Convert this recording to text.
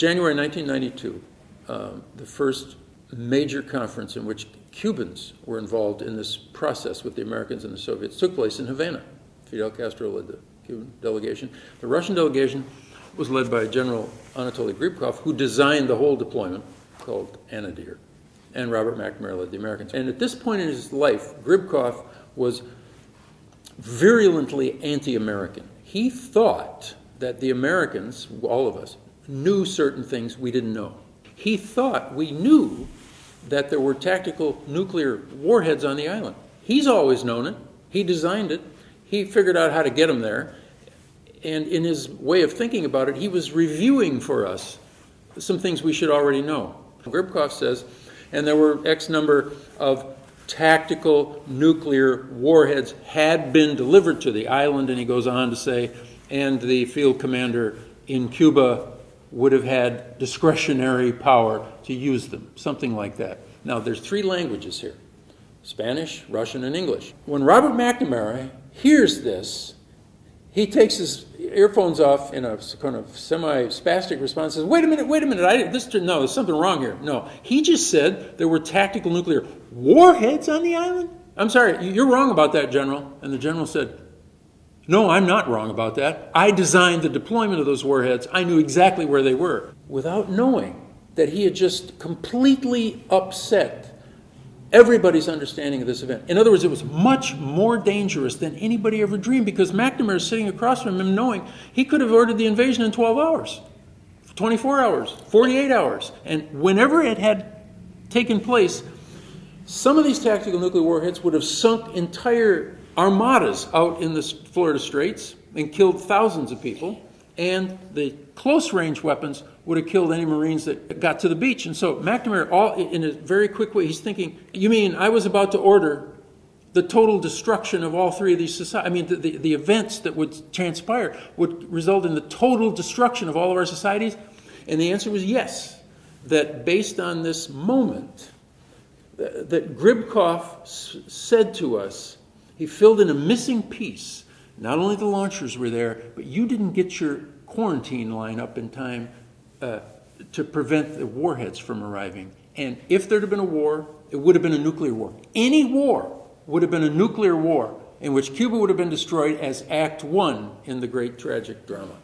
January 1992, the first major conference in which Cubans were involved in this process with the Americans and the Soviets took place in Havana. Fidel Castro led the Cuban delegation. The Russian delegation was led by General Anatoly Gribkov, who designed the whole deployment, called Anadyr, and Robert McNamara led the Americans. And at this point in his life, Gribkov was virulently anti-American. He thought that the Americans, all of us, knew certain things we didn't know. He thought we knew that there were tactical nuclear warheads on the island. He's always known it. He designed it. He figured out how to get them there. And in his way of thinking about it, he was reviewing for us some things we should already know. Gribkov says, and there were X number of tactical nuclear warheads had been delivered to the island, and he goes on to say, and the field commander in Cuba would have had discretionary power to use them, something like that. Now, there's three languages here, Spanish, Russian, and English. When Robert McNamara hears this, he takes his earphones off in a kind of semi-spastic response, says, wait a minute, no, there's something wrong here. No, he just said there were tactical nuclear warheads on the island? I'm sorry, you're wrong about that, General. And the General said, no, I'm not wrong about that. I designed the deployment of those warheads. I knew exactly where they were, without knowing that he had just completely upset everybody's understanding of this event. In other words, it was much more dangerous than anybody ever dreamed, because McNamara is sitting across from him knowing he could have ordered the invasion in 12 hours, 24 hours, 48 hours. And whenever it had taken place, some of these tactical nuclear warheads would have sunk entire armadas out in the Florida Straits and killed thousands of people, and the close-range weapons would have killed any Marines that got to the beach. And so McNamara, in a very quick way, he's thinking, you mean I was about to order the total destruction of all three of these societies? I mean, the events that would transpire would result in the total destruction of all of our societies? And the answer was yes, that based on this moment, that Gribkov said to us, he filled in a missing piece. Not only the launchers were there, but you didn't get your quarantine line up in time to prevent the warheads from arriving. And if there had been a war, it would have been a nuclear war. Any war would have been a nuclear war in which Cuba would have been destroyed as Act One in the great tragic drama.